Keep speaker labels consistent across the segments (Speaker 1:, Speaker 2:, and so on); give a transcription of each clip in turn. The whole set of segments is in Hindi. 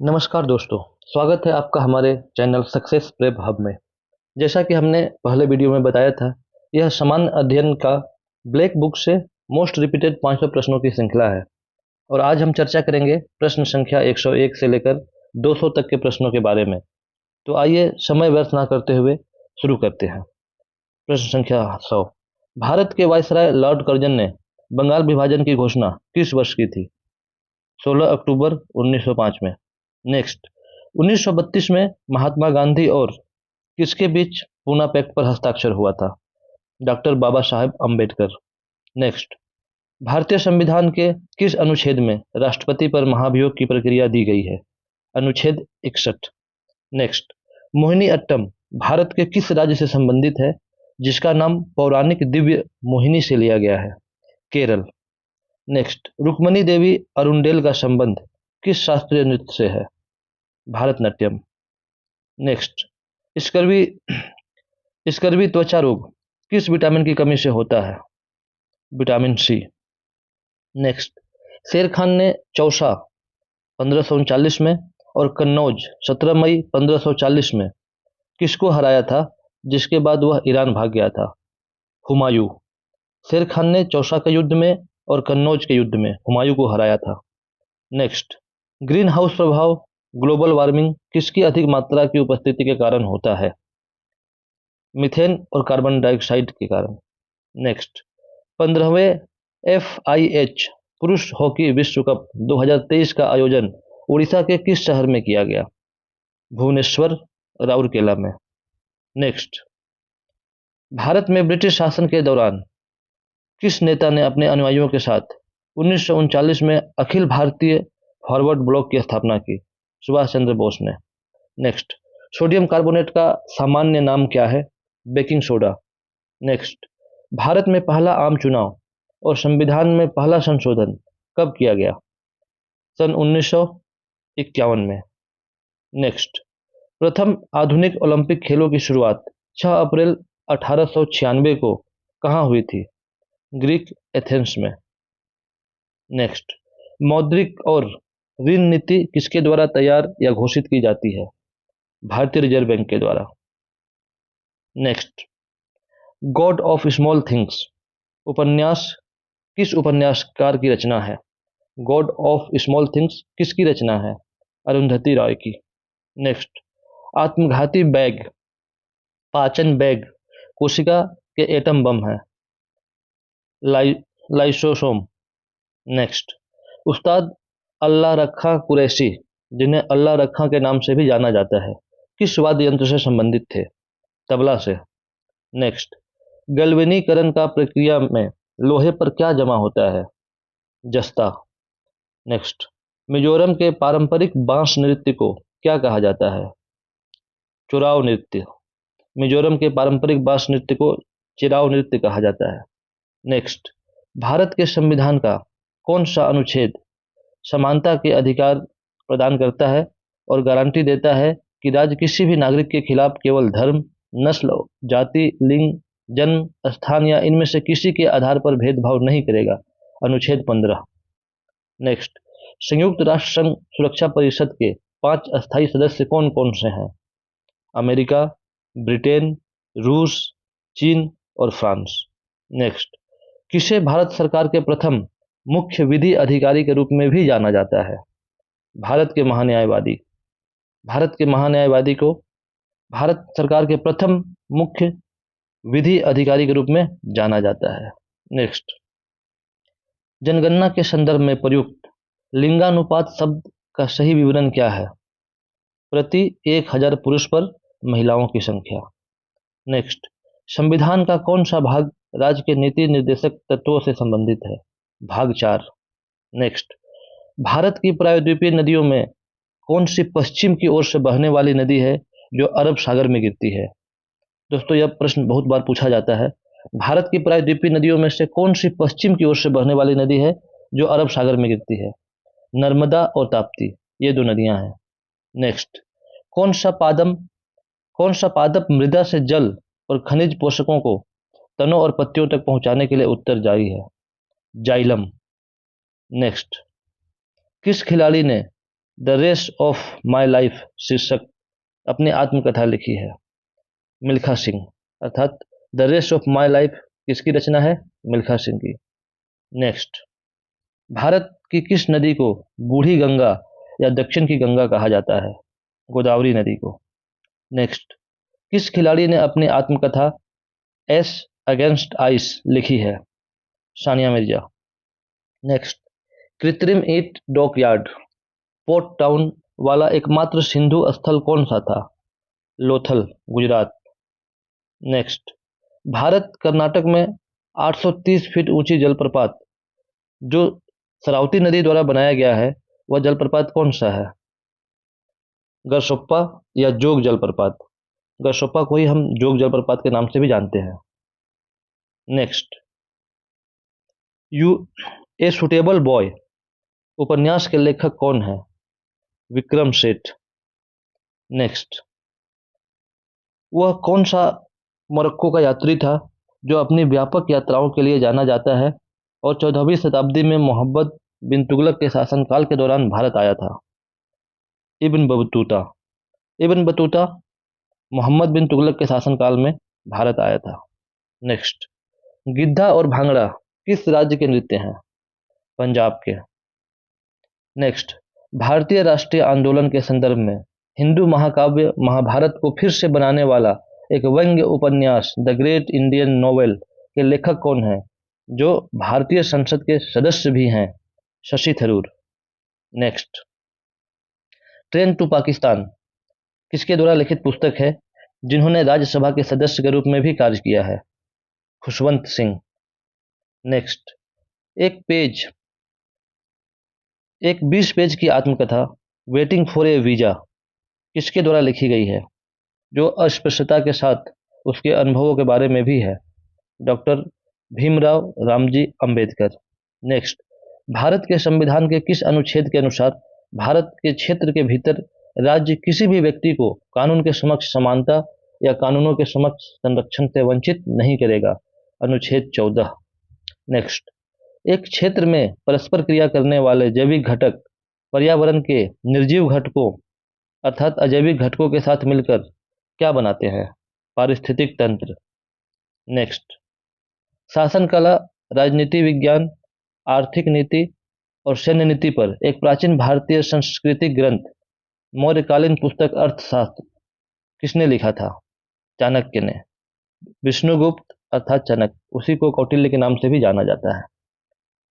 Speaker 1: नमस्कार दोस्तों, स्वागत है आपका हमारे चैनल सक्सेस प्रेप हब में। जैसा कि हमने पहले वीडियो में बताया था, यह सामान्य अध्ययन का ब्लैक बुक से मोस्ट रिपीटेड 500 प्रश्नों की श्रृंखला है और आज हम चर्चा करेंगे प्रश्न संख्या 101 से लेकर 200 तक के प्रश्नों के बारे में। तो आइए समय व्यर्थ ना करते हुए शुरू करते हैं। प्रश्न संख्या 100। भारत के वायसराय लॉर्ड कर्जन ने बंगाल विभाजन की घोषणा किस वर्ष की थी? 16 अक्टूबर 1905 में। नेक्स्ट, 1932 में महात्मा गांधी और किसके बीच पूना पैक्ट पर हस्ताक्षर हुआ था? डॉक्टर बाबा साहेब अम्बेडकर। नेक्स्ट, भारतीय संविधान के किस अनुच्छेद में राष्ट्रपति पर महाभियोग की प्रक्रिया दी गई है? अनुच्छेद 61। नेक्स्ट, मोहिनी अट्टम भारत के किस राज्य से संबंधित है जिसका नाम पौराणिक दिव्य मोहिनी से लिया गया है? केरल। नेक्स्ट, रुक्मणी देवी अरुंडेल का संबंध किस शास्त्रीय नृत्य से है? भारतनाट्यम। नेक्स्ट, स्कर्वी स्कर्वी त्वचा रोग किस विटामिन की कमी से होता है? Vitamin C. नेक्स्ट, शेर खान ने चौसा 1539 में और कन्नौज 17 मई 1540 में किसको हराया था जिसके बाद वह ईरान भाग गया था? हुमायूं। शेर खान ने चौसा के युद्ध में और कन्नौज के युद्ध में हुमायूं को हराया था। नेक्स्ट, ग्रीन हाउस प्रभाव ग्लोबल वार्मिंग किसकी अधिक मात्रा की उपस्थिति के कारण होता है? मीथेन और कार्बन डाइऑक्साइड के कारण। नेक्स्ट, 15वें FIH पुरुष हॉकी विश्व कप 2023 का आयोजन उड़ीसा के किस शहर में किया गया? भुवनेश्वर, राउरकेला में। नेक्स्ट, भारत में ब्रिटिश शासन के दौरान किस नेता ने अपने अनुयायियों के साथ 1939 में अखिल भारतीय फॉरवर्ड ब्लॉक की स्थापना की? सुभाष चंद्र बोस ने। नेक्स्ट, सोडियम कार्बोनेट का सामान्य नाम क्या है? Baking soda. नेक्स्ट, भारत में पहला आम चुनाव और संविधान में पहला संशोधन कब किया गया? सन 1951 में। नेक्स्ट, प्रथम आधुनिक ओलंपिक खेलों की शुरुआत 6 अप्रैल 1896 को कहाँ हुई थी? ग्रीक एथेंस में। नेक्स्ट, मौद्रिक और ऋण नीति किसके द्वारा तैयार या घोषित की जाती है? भारतीय रिजर्व बैंक के द्वारा। Next, God of small things उपन्यास किस उपन्यासकार की रचना है? गॉड ऑफ स्मॉल थिंग्स किसकी रचना है? अरुंधति रॉय की। नेक्स्ट, आत्मघाती बैग पाचन बैग कोशिका के एटम बम है? लाइसोसोम। नेक्स्ट, उस्ताद अल्लाह रखा कुरैशी जिन्हें अल्लाह रखा के नाम से भी जाना जाता है किस वाद्य यंत्र से संबंधित थे? तबला से। नेक्स्ट, गैल्वेनीकरण का प्रक्रिया में लोहे पर क्या जमा होता है? जस्ता। नेक्स्ट, मिजोरम के पारंपरिक बांस नृत्य को क्या कहा जाता है? चुराव नृत्य। मिजोरम के पारंपरिक बांस नृत्य को चिराव नृत्य कहा जाता है। नेक्स्ट, भारत के संविधान का कौन सा अनुच्छेद समानता के अधिकार प्रदान करता है और गारंटी देता है कि राज्य किसी भी नागरिक के खिलाफ केवल धर्म, नस्ल, जाति, लिंग, जन्म स्थान या इनमें से किसी के आधार पर भेदभाव नहीं करेगा? अनुच्छेद 15। नेक्स्ट, संयुक्त राष्ट्र संघ सुरक्षा परिषद के 5 अस्थायी सदस्य कौन कौन से हैं? अमेरिका, ब्रिटेन, रूस, चीन और फ्रांस। नेक्स्ट, किसे भारत सरकार के प्रथम मुख्य विधि अधिकारी के रूप में भी जाना जाता है? भारत के महान्यायवादी। भारत के महान्यायवादी को भारत सरकार के प्रथम मुख्य विधि अधिकारी के रूप में जाना जाता है। नेक्स्ट, जनगणना के संदर्भ में प्रयुक्त लिंगानुपात शब्द का सही विवरण क्या है? प्रति 1000 पुरुष पर महिलाओं की संख्या। नेक्स्ट, संविधान का कौन सा भाग राज्य के नीति निर्देशक तत्वों से संबंधित है? भाग 4। नेक्स्ट, भारत की प्रायद्वीपीय नदियों में कौन सी पश्चिम की ओर से बहने वाली नदी है जो अरब सागर में गिरती है? दोस्तों, यह प्रश्न बहुत बार पूछा जाता है। भारत की प्रायद्वीपीय नदियों में से कौन सी पश्चिम की ओर से बहने वाली नदी है जो अरब सागर में गिरती है? नर्मदा और ताप्ती, ये 2 नदियां हैं। नेक्स्ट, कौन सा पादम कौन सा पादप मृदा से जल और खनिज पोषकों को तनों और पत्तियों तक पहुंचाने के लिए उत्तरदायी है? जाइलम। नेक्स्ट, किस खिलाड़ी ने the race of my life शीर्षक अपनी आत्मकथा लिखी है? मिल्खा सिंह। अर्थात the race of my life किसकी रचना है? मिल्खा सिंह की। नेक्स्ट, भारत की किस नदी को बूढ़ी गंगा या दक्षिण की गंगा कहा जाता है? गोदावरी नदी को। नेक्स्ट, किस खिलाड़ी ने अपनी आत्मकथा एस अगेंस्ट आइस लिखी है? सानिया मिर्जा। नेक्स्ट, कृत्रिम ईंट डॉकयार्ड पोर्ट टाउन वाला एकमात्र सिंधु स्थल कौन सा था? लोथल, गुजरात। नेक्स्ट, भारत कर्नाटक में 830 फीट ऊंची जलप्रपात जो सरावती नदी द्वारा बनाया गया है, वह जलप्रपात कौन सा है? गरसोप्पा या जोग जलप्रपात? गरसोप्पा को ही हम जोग जलप्रपात के नाम से भी जानते हैं। Next, U a suitable boy उपन्यास के लेखक कौन है? विक्रम सेठ। नेक्स्ट, वह कौन सा मोरक्को का यात्री था जो अपनी व्यापक यात्राओं के लिए जाना जाता है और 14वीं शताब्दी में मोहम्मद बिन तुगलक के शासनकाल के दौरान भारत आया था? इब्न बतूता। इब्न बतूता मोहम्मद बिन तुगलक के शासनकाल में भारत आया था। नेक्स्ट, गिद्धा और भांगड़ा किस राज्य के नृत्य हैं? पंजाब के। नेक्स्ट, भारतीय राष्ट्रीय आंदोलन के संदर्भ में हिंदू महाकाव्य महाभारत को फिर से बनाने वाला एक व्यंग्य उपन्यास द ग्रेट इंडियन नोवेल के लेखक कौन है, जो भारतीय संसद के सदस्य भी हैं? Shashi Tharoor. Next, train to Pakistan किसके द्वारा लिखित पुस्तक है जिन्होंने राज्यसभा के सदस्य के रूप में भी कार्य किया है? खुशवंत सिंह। नेक्स्ट, एक 20 पेज की आत्मकथा वेटिंग फॉर ए वीजा किसके द्वारा लिखी गई है, जो अस्पृश्यता के साथ उसके अनुभवों के बारे में भी है? डॉक्टर भीमराव रामजी अंबेडकर। नेक्स्ट, भारत के संविधान के किस अनुच्छेद के अनुसार भारत के क्षेत्र के भीतर राज्य किसी भी व्यक्ति को कानून के समक्ष समानता या कानूनों के समक्ष संरक्षण से वंचित नहीं करेगा? अनुच्छेद 14। नेक्स्ट, एक क्षेत्र में परस्पर क्रिया करने वाले जैविक घटक पर्यावरण के निर्जीव घटकों अर्थात अजैविक घटकों के साथ मिलकर क्या बनाते हैं? पारिस्थितिक तंत्र। नेक्स्ट, शासन कला, राजनीति विज्ञान, आर्थिक नीति और सैन्य नीति पर एक प्राचीन भारतीय सांस्कृतिक ग्रंथ मौर्यकालीन पुस्तक अर्थशास्त्र किसने लिखा था? चाणक्य ने। विष्णुगुप्त अर्थात चाणक्य, उसी को कौटिल्य के नाम से भी जाना जाता है।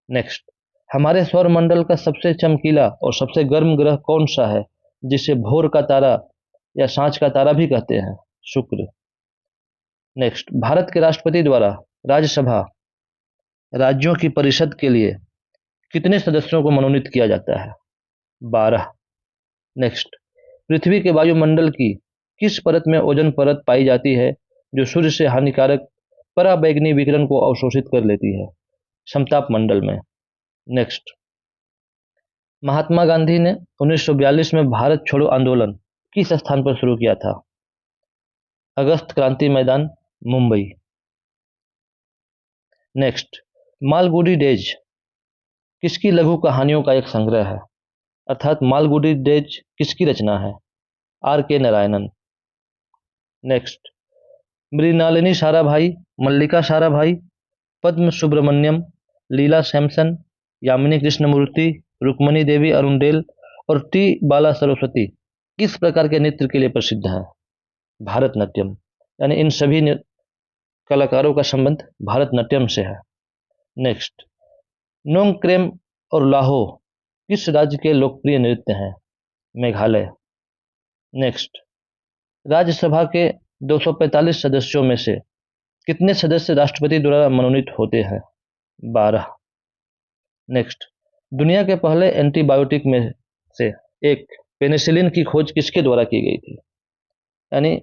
Speaker 1: नेक्स्ट, हमारे सौरमंडल का सबसे चमकीला और सबसे गर्म ग्रह कौन सा है जिसे भोर का तारा या सांझ का तारा भी कहते हैं? शुक्र। नेक्स्ट, भारत के राष्ट्रपति द्वारा राज्यसभा राज्यों की परिषद के लिए कितने सदस्यों को मनोनीत किया जाता है? 12। नेक्स्ट, पृथ्वी के वायुमंडल की किस परत में ओजोन परत पाई जाती है जो सूर्य से हानिकारक पराबैंगनी विकिरण को अवशोषित कर लेती है? समताप मंडल में। नेक्स्ट, महात्मा गांधी ने 1942 में भारत छोड़ो आंदोलन किस स्थान पर शुरू किया था? अगस्त क्रांति मैदान, मुंबई। नेक्स्ट, मालगुडी डेज किसकी लघु कहानियों का एक संग्रह है? अर्थात मालगुडी डेज किसकी रचना है? आर के नारायणन। नेक्स्ट, मृणालिनी साराभाई, मल्लिका साराभाई, पद्म सुब्रमण्यम, लीला सैमसन, यामिनी कृष्णमूर्ति, रुक्मणी देवी अरुणडेल और टी बाला सरस्वती किस प्रकार के नृत्य के लिए प्रसिद्ध हैं? भारतनाट्यम। यानी इन सभी कलाकारों का संबंध भारतनाट्यम से है। नेक्स्ट, नोंगक्रेम और लाहो किस राज्य के लोकप्रिय नृत्य हैं? मेघालय। नेक्स्ट, राज्यसभा के 245 सदस्यों में से कितने सदस्य राष्ट्रपति द्वारा मनोनीत होते हैं? 12। नेक्स्ट, दुनिया के पहले एंटीबायोटिक में से एक पेनिसिलिन की खोज किसके द्वारा की गई थी? यानी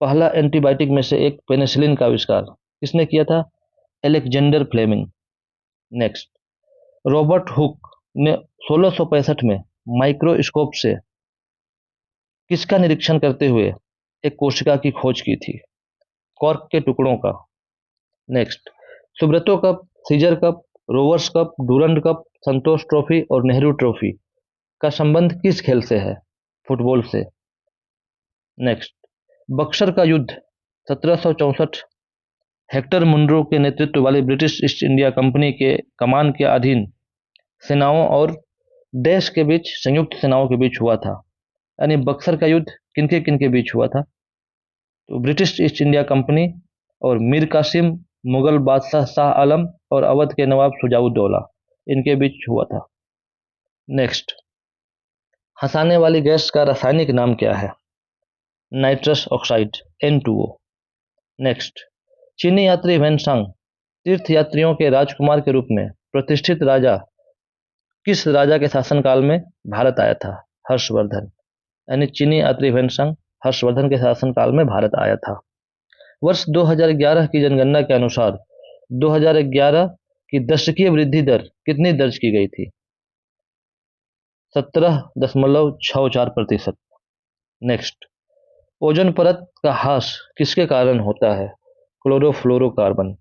Speaker 1: पहला एंटीबायोटिक में से एक पेनिसिलिन का आविष्कार किसने किया था? Alexander Fleming. Next, Robert Hooke ने 1665 में माइक्रोस्कोप से किसका निरीक्षण करते हुए एक कोशिका की खोज की थी? कॉर्क के टुकड़ों का। Next, Subroto Cup, Caesar Cup, Rovers Cup, Durand Cup, Santosh Trophy और नेहरू ट्रॉफी का संबंध किस खेल से है? फुटबॉल से। नेक्स्ट, बक्सर का युद्ध 1764 हेक्टर मुनरो के नेतृत्व वाली ब्रिटिश ईस्ट इंडिया कंपनी के कमान के अधीन सेनाओं और देश के बीच संयुक्त सेनाओं के बीच हुआ था। यानी बक्सर का युद्ध किनके किनके बीच हुआ था? तो ब्रिटिश ईस्ट इंडिया कंपनी और मीर कासिम, मुगल बादशाह शाह आलम और अवध के नवाब शुजाउद्दौला, इनके बीच हुआ था। नेक्स्ट, हंसाने वाली गैस का रासायनिक नाम क्या है? Nitrous oxide N2O। नेक्स्ट, चीनी यात्री वेनसांग तीर्थ यात्रियों के राजकुमार के रूप में प्रतिष्ठित राजा किस राजा के शासनकाल में भारत आया था? हर्षवर्धन। यानी चीनी यात्री वेनसांग हर्षवर्धन के शासनकाल में भारत आया था। वर्ष 2011 की जनगणना के अनुसार 2011 की दशकीय वृद्धि दर कितनी दर्ज की गई थी? 17.64%। नेक्स्ट, ओजोन परत का ह्रास किसके कारण होता है? क्लोरोफ्लोरोकार्बन।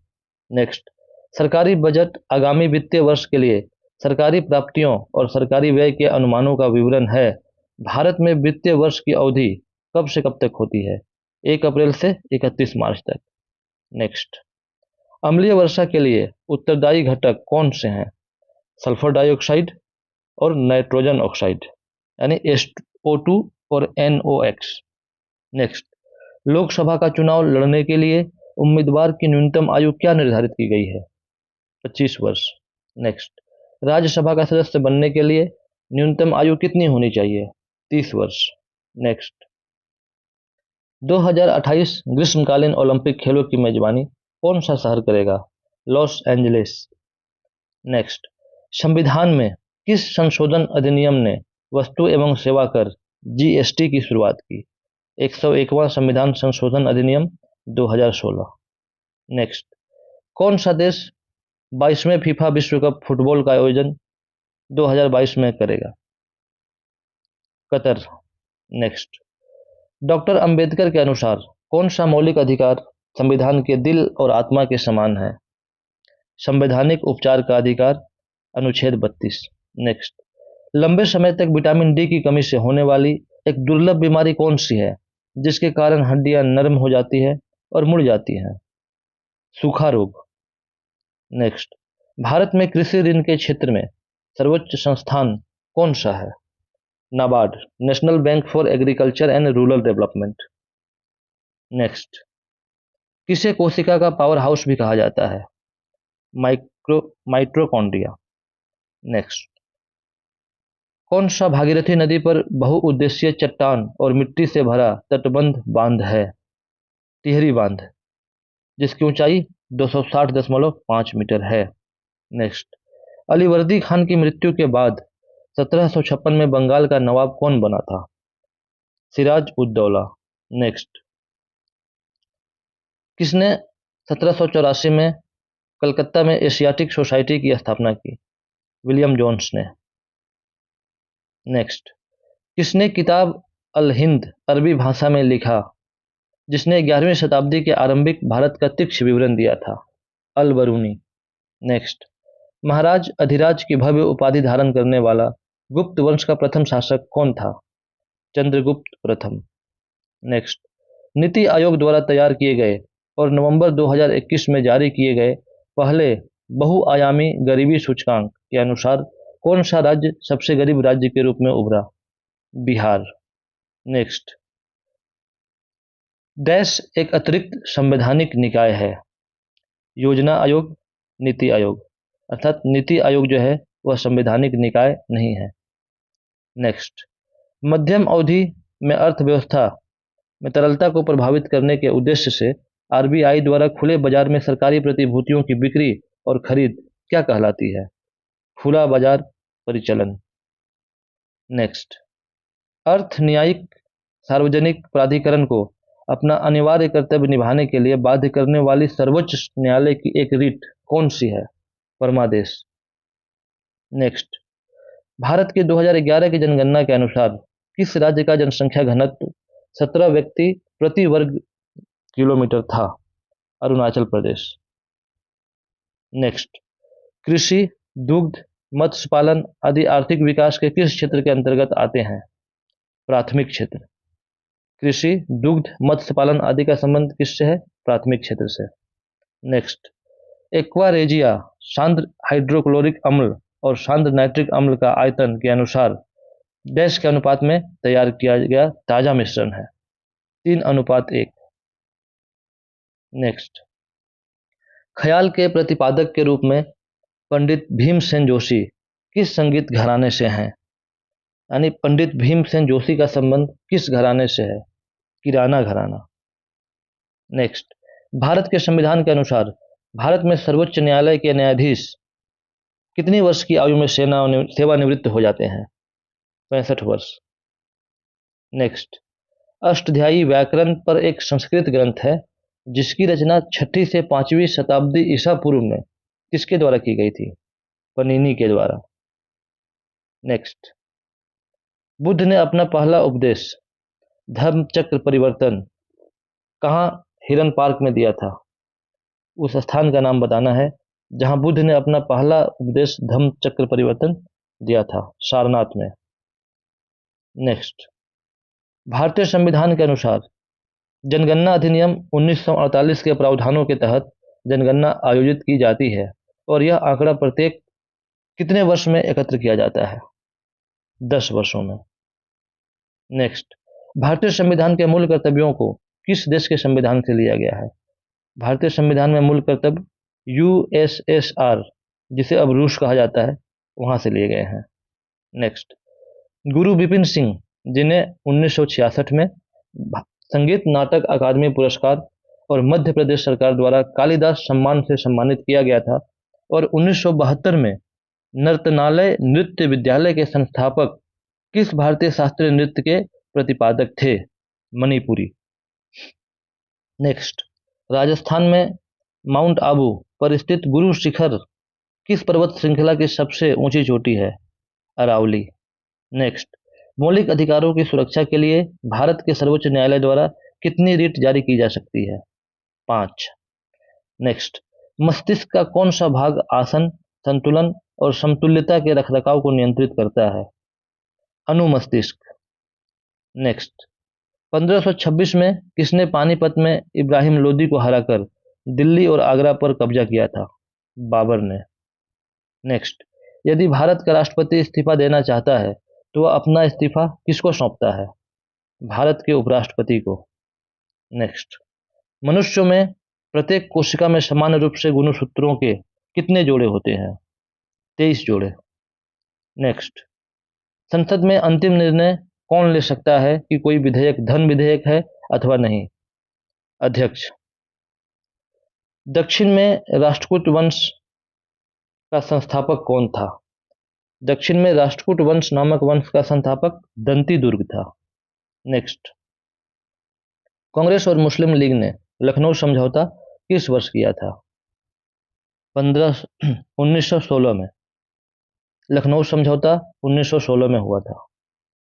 Speaker 1: नेक्स्ट, सरकारी बजट आगामी वित्तीय वर्ष के लिए सरकारी प्राप्तियों और सरकारी व्यय के अनुमानों का विवरण है। भारत में वित्तीय वर्ष की अवधि कब से कब तक होती है? 1 अप्रैल से 31 मार्च तक। नेक्स्ट, अम्लीय वर्षा के लिए उत्तरदायी घटक कौन से हैं? सल्फर डाइऑक्साइड और नाइट्रोजन ऑक्साइड, यानी SO2 और NOx। नेक्स्ट, लोकसभा का चुनाव लड़ने के लिए उम्मीदवार की न्यूनतम आयु क्या निर्धारित की गई है? 25 वर्ष। नेक्स्ट, राज्यसभा का सदस्य बनने के लिए न्यूनतम आयु कितनी होनी चाहिए? 30 वर्ष। नेक्स्ट, 2028 ग्रीष्मकालीन ओलंपिक खेलों की मेजबानी कौन सा शहर करेगा? Los Angeles. नेक्स्ट, संविधान में किस संशोधन अधिनियम ने वस्तु एवं सेवा कर GST की शुरुआत की? 101वां संविधान संशोधन अधिनियम 2016। नेक्स्ट, कौन सा देश 22वें फीफा विश्व कप फुटबॉल का आयोजन 2022 में करेगा? कतर। नेक्स्ट, डॉक्टर अंबेडकर के अनुसार कौन सा मौलिक अधिकार संविधान के दिल और आत्मा के समान है? संवैधानिक उपचार का अधिकार, अनुच्छेद 32। नेक्स्ट, लंबे समय तक विटामिन D की कमी से होने वाली एक दुर्लभ बीमारी कौन सी है जिसके कारण हड्डियां नरम हो जाती है और मुड़ जाती हैं? सूखा रोग। नेक्स्ट, भारत में कृषि ऋण के क्षेत्र में सर्वोच्च संस्थान कौन सा है? NABARD, national bank for agriculture and rural development. Next, किसे कोशिका का पावर हाउस भी कहा जाता है? माइटोकॉन्ड्रिया। नेक्स्ट, कौन सा भागीरथी नदी पर बहुउद्देशीय चट्टान और मिट्टी से भरा तटबंध बांध है? टिहरी बांध, जिसकी ऊंचाई 260.5 मीटर है। नेक्स्ट, अलीवर्दी खान की मृत्यु के बाद 1756 में बंगाल का नवाब कौन बना था? सिराज उद-दौला। नेक्स्ट, किसने 1784 में कलकत्ता में एशियाटिक सोसाइटी की स्थापना की? विलियम जोन्स ने। नेक्स्ट, किसने किताब अल हिंद अरबी भाषा में लिखा जिसने 11वीं शताब्दी के आरंभिक भारत का तीक्ष्ण विवरण दिया था? अल बरूनी। नेक्स्ट, महाराज अधिराज की भव्य उपाधि धारण करने वाला गुप्त वंश का प्रथम शासक कौन था? चंद्रगुप्त प्रथम। नेक्स्ट, नीति आयोग द्वारा तैयार किए गए और नवंबर 2021 में जारी किए गए पहले बहुआयामी गरीबी सूचकांक के अनुसार कौन सा राज्य सबसे गरीब राज्य के रूप में उभरा? बिहार। नेक्स्ट, डैश एक अतिरिक्त संवैधानिक निकाय है? योजना आयोग, नीति आयोग। अर्थात नीति आयोग जो है वह संवैधानिक निकाय नहीं है। नेक्स्ट, मध्यम अवधि में अर्थव्यवस्था में तरलता को प्रभावित करने के उद्देश्य से RBI द्वारा खुले बाजार में सरकारी प्रतिभूतियों की बिक्री और खरीद क्या कहलाती है? खुला बाजार परिचालन। नेक्स्ट, अर्थ न्यायिक सार्वजनिक प्राधिकरण को अपना अनिवार्य कर्तव्य निभाने के लिए बाध्य करने वाली सर्वोच्च न्यायालय की एक रीट कौन सी है? परमादेश। नेक्स्ट, भारत के 2011 की जनगणना के अनुसार किस राज्य का जनसंख्या घनत्व 17 व्यक्ति प्रति वर्ग किलोमीटर था? अरुणाचल प्रदेश। नेक्स्ट, कृषि, दुग्ध, मत्स्य पालन आदि आर्थिक विकास के किस क्षेत्र के अंतर्गत आते हैं? प्राथमिक क्षेत्र। कृषि, दुग्ध, मत्स्य पालन आदि का संबंध किससे है? प्राथमिक क्षेत्र से। नेक्स्ट, एक्वारेजिया सांद्र हाइड्रोक्लोरिक अम्ल और सांद्र नाइट्रिक अम्ल का आयतन के अनुसार डैश के अनुपात में तैयार किया गया ताजा मिश्रण है? 3:1। नेक्स्ट, ख्याल के प्रतिपादक के रूप में पंडित भीमसेन जोशी किस संगीत घराने से हैं? यानी पंडित भीमसेन जोशी का संबंध किस घराने से है? किराना घराना। नेक्स्ट, भारत के संविधान के अनुसार भारत में सर्वोच्च न्यायालय के न्यायाधीश कितनी वर्ष की आयु में सेवानिवृत्त हो जाते हैं? 65 वर्ष। नेक्स्ट, अष्टध्यायी व्याकरण पर एक संस्कृत ग्रंथ है जिसकी रचना 6वीं से 5वीं शताब्दी ईसा पूर्व में किसके द्वारा की गई थी? पनीनी के द्वारा। नेक्स्ट, बुद्ध ने अपना पहला उपदेश धर्म चक्र परिवर्तन कहाँ हिरन पार्क में दिया था? उस स्थान का नाम बताना है जहां बुद्ध ने अपना पहला उपदेश धर्म चक्र परिवर्तन दिया था, सारनाथ में। नेक्स्ट, भारतीय संविधान के अनुसार जनगणना अधिनियम 1948 के प्रावधानों के तहत जनगणना आयोजित की जाती है और यह आंकड़ा प्रत्येक कितने वर्ष में एकत्र किया जाता है? 10 वर्षों में। नेक्स्ट, भारतीय संविधान के मूल कर्तव्यों को किस देश के संविधान से लिया गया है? भारतीय संविधान में मूल कर्तव्य यूएसएसआर, जिसे अब रूस कहा जाता है, वहां से लिए गए हैं। नेक्स्ट, गुरु विपिन सिंह जिन्हें 1966 में संगीत नाटक अकादमी पुरस्कार और मध्य प्रदेश सरकार द्वारा कालिदास सम्मान से सम्मानित किया गया था और 1972 में नर्तनालय नृत्य विद्यालय के संस्थापक किस भारतीय शास्त्रीय नृत्य के प्रतिपादक थे? मणिपुरी। नेक्स्ट, राजस्थान में माउंट आबू पर स्थित गुरु शिखर किस पर्वत श्रृंखला की सबसे ऊंची चोटी है? अरावली। नेक्स्ट, मौलिक अधिकारों की सुरक्षा के लिए भारत के सर्वोच्च न्यायालय द्वारा कितनी रिट जारी की जा सकती है? 5। नेक्स्ट, मस्तिष्क का कौन सा भाग आसन, संतुलन और समतुल्यता के रखरखाव को नियंत्रित करता है? अनुमस्तिष्क। नेक्स्ट, 1526 में किसने पानीपत में इब्राहिम लोदी को हराकर दिल्ली और आगरा पर कब्जा किया था? बाबर ने। नेक्स्ट, यदि भारत का राष्ट्रपति इस्तीफा देना चाहता है तो वह अपना इस्तीफा किसको सौंपता है? भारत के उपराष्ट्रपति को। नेक्स्ट, मनुष्यों में प्रत्येक कोशिका में समान रूप से गुणसूत्रों के कितने जोड़े होते हैं? 23 जोड़े। नेक्स्ट, संसद में अंतिम निर्णय कौन ले सकता है कि कोई विधेयक धन विधेयक है अथवा नहीं? अध्यक्ष। दक्षिण में राष्ट्रकूट वंश का संस्थापक कौन था? दक्षिण में राष्ट्रकूट वंश नामक वंश का संस्थापक दंती दुर्ग था। नेक्स्ट, कांग्रेस और मुस्लिम लीग ने लखनऊ समझौता किस वर्ष किया था? 1916 में। लखनऊ समझौता 1916 में हुआ था।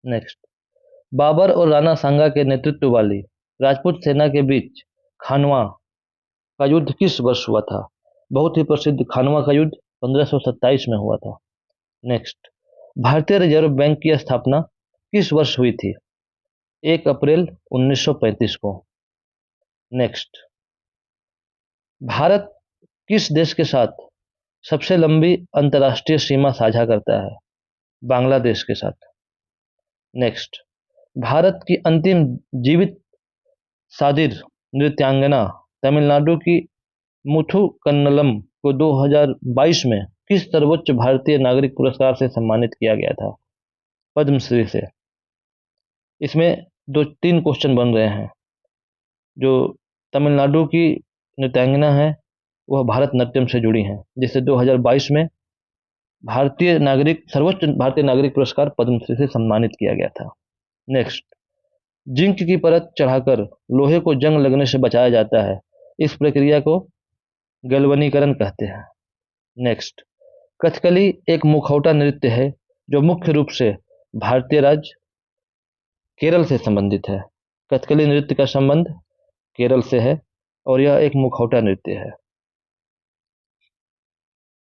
Speaker 1: नेक्स्ट, बाबर और राणा सांगा के नेतृत्व वाली राजपूत सेना के बीच खानवा का युद्ध किस वर्ष हुआ था? बहुत ही प्रसिद्ध खानवा का युद्ध 1527 में हुआ था। नेक्स्ट, भारतीय रिजर्व बैंक की स्थापना किस वर्ष हुई थी? 1 अप्रैल 1935 को। नेक्स्ट, भारत किस देश के साथ सबसे लंबी अंतर्राष्ट्रीय सीमा साझा करता है? बांग्लादेश के साथ। नेक्स्ट, भारत की अंतिम जीवित सादिर नृत्यांगना तमिलनाडु की मुथुकन्नलम को 2022 में किस सर्वोच्च भारतीय नागरिक पुरस्कार से सम्मानित किया गया था? पद्मश्री से। इसमें 2-3 क्वेश्चन बन रहे हैं। जो तमिलनाडु की नृत्यांगना है वह भारतनाट्यम से जुड़ी हैं, जिसे 2022 में सर्वोच्च भारतीय नागरिक पुरस्कार पद्मश्री से सम्मानित किया गया था। नेक्स्ट, जिंक की परत चढ़ाकर लोहे को जंग लगने से बचाया जाता है, इस प्रक्रिया को गैल्वनीकरण कहते हैं। नेक्स्ट, कथकली एक मुखौटा नृत्य है जो मुख्य रूप से भारतीय राज्य केरल से संबंधित है। कथकली नृत्य का संबंध केरल से है और यह एक मुखौटा नृत्य है।